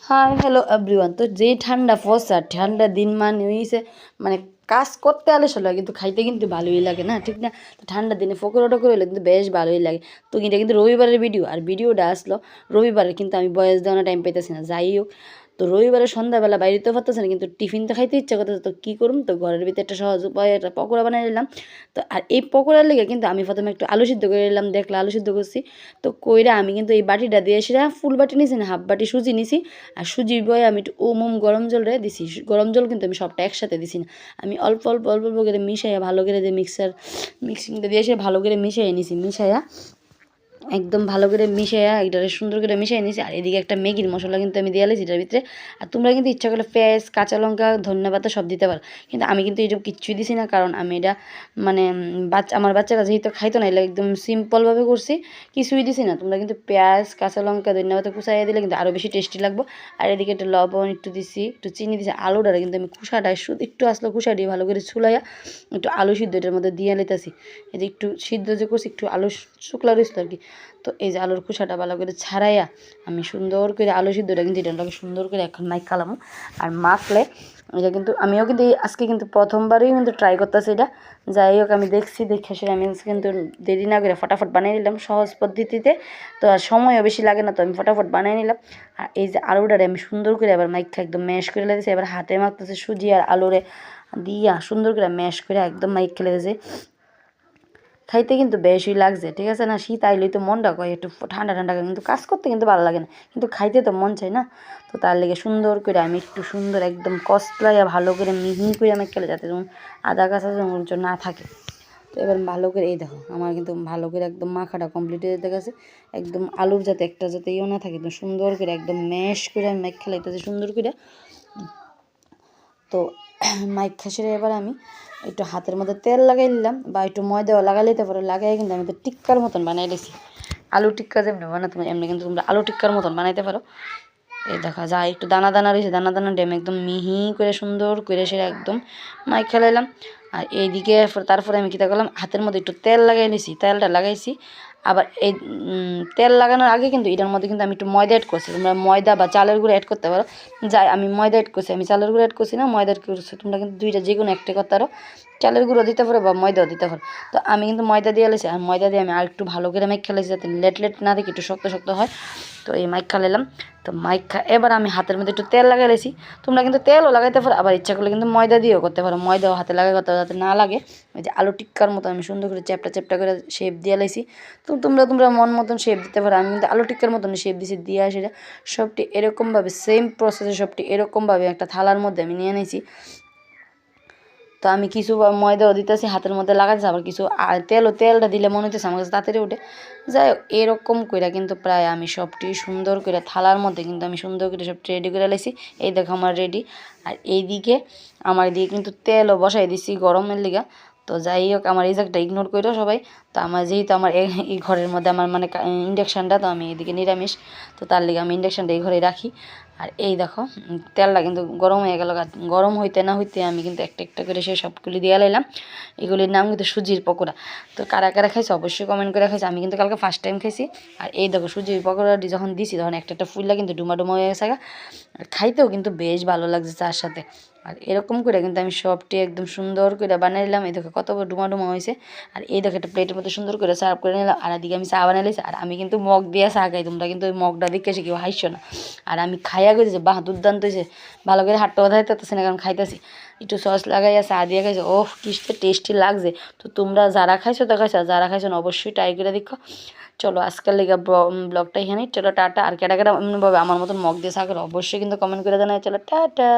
Hi hello everyone. তো যেই ঠান্ডা পড়ছে, ঠান্ডা দিন মানে হইছে মানে কাজ করতে আলস লাগে, কিন্তু খাইতে কিন্তু ভালোই লাগে না, ঠিক না? তো ঠান্ডার দিনে পকোড়া টকোড়া হলে কিন্তু বেশ ভালোই লাগে। তো এটা কিন্তু রবিবারের ভিডিও, আর ভিডিওটা আসলো রবিবারে, কিন্তু আমি বয়স দেওয়ার টাইম পাইতেছি না। যাই হোক, তো রবিবারে সন্ধ্যাবেলা বাইরেতেও পারতেছে না, কিন্তু টিফিন তো খাইতে ইচ্ছা করতেছে। তো কী করুম, তো ঘরের ভিতরে একটা সহজ উপায় একটা পকোড়া বানিয়ে নিলাম। তো আর এই পকোড়ার লেগে কিন্তু আমি প্রথমে একটু আলু সিদ্ধ করে নিলাম, দেখলে আলু সিদ্ধ করছি। তো কইরা আমি কিন্তু এই বাটিটা দিয়ে সেটা ফুল বাটি নিছি না, হাফ বাটি সুজি নিছি। আর সুজির বয়ে আমি একটু গরম জল রে দিছি। গরম জল কিন্তু আমি সবটা একসাথে দিছি না, আমি অল্প অল্প অল্প অল্প করে মিশাইয়া ভালো করে যে মিক্সিংটা দিয়ে এসে ভালো করে মিশাইয়া নিছি। মিশাইয়া একদম ভালো করে মিশাইয়া এটারে সুন্দর করে মিশাই নিছি। আর এদিকে একটা ম্যাগির মশলা কিন্তু আমি দিয়ে লাইছি এটার ভিতরে। আর তোমরা কিন্তু ইচ্ছা করলে পেঁয়াজ, কাঁচা লঙ্কা, ধন্যবাদ সব দিতে পারো, কিন্তু আমি কিন্তু এইসব কিচ্ছুই দিছি না, কারণ আমি এটা মানে আমার বাচ্চারা যেহেতু খাইতো না, এটা একদম সিম্পলভাবে করছি, কিছুই দিছি না। তোমরা কিন্তু পেঁয়াজ, কাঁচা লঙ্কা, ধন্যবাদ কুচাইয়া দিলে কিন্তু আরও বেশি টেস্টি লাগবো। আর এদিকে একটা লবণ একটু দিছি, একটু চিনি দিছি। আলুটারে কিন্তু আমি খুসাটা শুধু একটু আসলে খুসা দিয়ে ভালো করে ছুলাইয়া একটু আলু সিদ্ধ এটার মধ্যে দিয়ে লইতেছি। এই যে একটু সিদ্ধ যে করছি, একটু আলু শুকলা রয়েছিল আর কি। তো এই যে আলুর খোসাটা ভালো করে ছাড়াইয়া আমি সুন্দর করে আলু সিদ্ধটা কিন্তু এটাকে সুন্দর করে এখন মাখালাম। আর মাখলে এটা কিন্তু আমিও কিন্তু আজকে কিন্তু প্রথমবারই কিন্তু ট্রাই করতেছি এটা। যাই হোক, আমি দেখছি দেখে সেটা আমি কিন্তু দেরি না করে ফটাফট বানিয়ে নিলাম সহজ পদ্ধতিতে। তো আর সময়ও বেশি লাগে না, তো আমি ফটাফট বানিয়ে নিলাম। আর এই যে আলুটারে আমি সুন্দর করে আবার মাইখা একদম ম্যাশ করে লাগতেছি। এবার হাতে মাখতেছে সুজি আর আলুরে দিয়া সুন্দর করে ম্যাশ করে একদম মাইখা লেগেছে। খাইতে কিন্তু বেশই লাগছে, ঠিক আছে না? শীত আইলেই তো মনটা কয় একটু ঠান্ডা ঠান্ডা, কিন্তু কাজ করতে কিন্তু ভালো লাগে না, কিন্তু খাইতে তো মন চাই না। তো তার লেগে সুন্দর করে আমি একটু সুন্দর একদম কষলাইয়া ভালো করে মিহি করে আমি খেলে, যাতে যেমন আদা কাঁচা যেমন না থাকে। তো এবার ভালো করে এই দেখো আমার কিন্তু ভালো করে একদম মাখাটা কমপ্লিট হয়ে যেতে গেছে। একদম আলুর যাতে একটা যাতে ইয়ে না থাকে, একদম সুন্দর করে একদম ম্যাশ করে আমি মেঘ খেলাইতেছি সুন্দর করে। তো মাইখা সেরে এবার আমি একটু হাতের মধ্যে তেল লাগাই নিলাম, বা একটু ময়দাও লাগাই নিতে পারো। লাগাই কিন্তু আমি তো টিক্কার মতন বানাই দিয়েছি। আলু টিক্কা যেমনি বানাতে এমনি কিন্তু তোমরা আলু টিক্কার মতন বানাইতে পারো। এই দেখা যায় একটু দানা দানা রয়েছে, দানা দানা ডেম একদম মিহি করে সুন্দর করে সেটা একদম মাইখা লাইলাম। আর এইদিকে তারপরে আমি কীটা করলাম, হাতের মধ্যে একটু তেল লাগাই নিয়েছি, তেলটা লাগাইছি। আবার এই তেল লাগানোর আগে কিন্তু এটার মধ্যে কিন্তু আমি একটু ময়দা অ্যাড করছি। তোমরা ময়দা বা চালের গুঁড়ো অ্যাড করতে পারো। যাই আমি ময়দা অ্যাড করছি, আমি চালের গুঁড়ো অ্যাড করছি না, ময়দা অ্যাড করছি। তোমরা কিন্তু দুইটা যে কোনো একটা করতে পারো, চালের গুঁড়ো দিতে পারো বা ময়দাও দিতে পারো। তো আমি কিন্তু ময়দা দিয়ে লেছি, আর ময়দা দিয়ে আমি আর একটু ভালো করে মাইখা লেছি, যাতে লেট লেট না দেখি একটু শক্ত শক্ত হয়। তো এই মাইখা নিলাম। তো মাইখা এবার আমি হাতের মধ্যে একটু তেল লাগাই লেছি। তোমরা কিন্তু তেলও লাগাইতে পারো, আবার ইচ্ছা করলে কিন্তু ময়দা দিয়েও করতে পারো। ময়দাও হাতে লাগাই করতে পারো, যাতে না লাগে। ওই যে আলু টিক্কার মতো আমি সুন্দর করে চ্যাপটা চ্যাপটা করে শেপ দিয়ে লাইছি। তো তোমরা মন মতন শেপ দিতে পারো। আমি কিন্তু আলু টিক্কার মতন শেপ দিয়েছি, দিয়ে সেটা সবটি এরকমভাবে সেম প্রসেসে সবটি এরকমভাবে একটা থালার মধ্যে আমি নিয়ে নিয়েছি। তো আমি কিছু ময়দাও দিতেছি হাতের মধ্যে লাগাচ্ছি, আবার কিছু আর তেলটা দিলে মনে হচ্ছে আমার কাছে তাড়াতাড়ি ওঠে। যাই হোক, এরকম করে কিন্তু প্রায় আমি সবটি সুন্দর করে থালার মধ্যে কিন্তু আমি সুন্দর করে সবটি রেডি করে লাইছি। এই দেখো আমার রেডি। আর এইদিকে আমার এদিকে কিন্তু তেলও বসাই দিছি গরমের লিগা। তো যাই হোক, আমার এই জায়গাটা ইগনোর করো সবাই। তো আমার যেহেতু আমার এই ঘরের মধ্যে আমার মানে ইন্ডাকশানটা, তো আমি এদিকে নিরামিষ, তো তার লিগে আমি ইন্ডাকশানটা এই ঘরে রাখি। আর এই দেখো তেলটা কিন্তু গরম হয়ে গেল। গরম হইতে না হইতে আমি কিন্তু একটা একটা করে সে সবগুলি দিয়ে লাইলাম। এগুলির নাম কিন্তু সুজির পকোড়া। তো কারা কারা খাইছে অবশ্যই কমেন্ট করে খাইছে। আমি কিন্তু কালকে ফার্স্ট টাইম খাইছি। আর এই দেখো সুজির পকোড়াটি যখন দিছি তখন একটা একটা ফুললা কিন্তু ডুমা ডুমা হয়ে গেছে। আর খাইতেও কিন্তু বেশ ভালো লাগছে চার সাথে। আর এরকম করে কিন্তু আমি সবটি একদম সুন্দর করে বানিয়ে নিলাম। এই দেখো কত ডুমা ডুমা হয়েছে। আর এই দেখো একটা প্লেটের মধ্যে সুন্দর করে সার্ভ করে নিলাম। আর এদিকে আমি চা বানিয়ে নিয়েছি। আর আমি কিন্তু মগ দিয়ে চা খাই, তোমরা কিন্তু ওই মগটা দেখে এসে কেউ হাইছো না। আর আমি খাইয়া গেছি, বাহ দুর্দান্ত হয়েছে। ভালো করে হাতটা কথা হইতেছে না, কারণ খাইতেছি একটু সস লাগাইয়া চা দিয়ে খাইছে। ওহ কি টেস্টি লাগছে। তো তোমরা যারা খাইছো তো খাইছো, আর যারা খাইছো না অবশ্যই ট্রাই করে দেখো। চলো আজকাল লেগে ব্লগটা এখানেই। চলো টাটা। আর কেটা কেটা এমনভাবে আমার মতন মগ দিয়ে চা করে অবশ্যই কিন্তু কমেন্ট করে জানাই। চলো টাটা।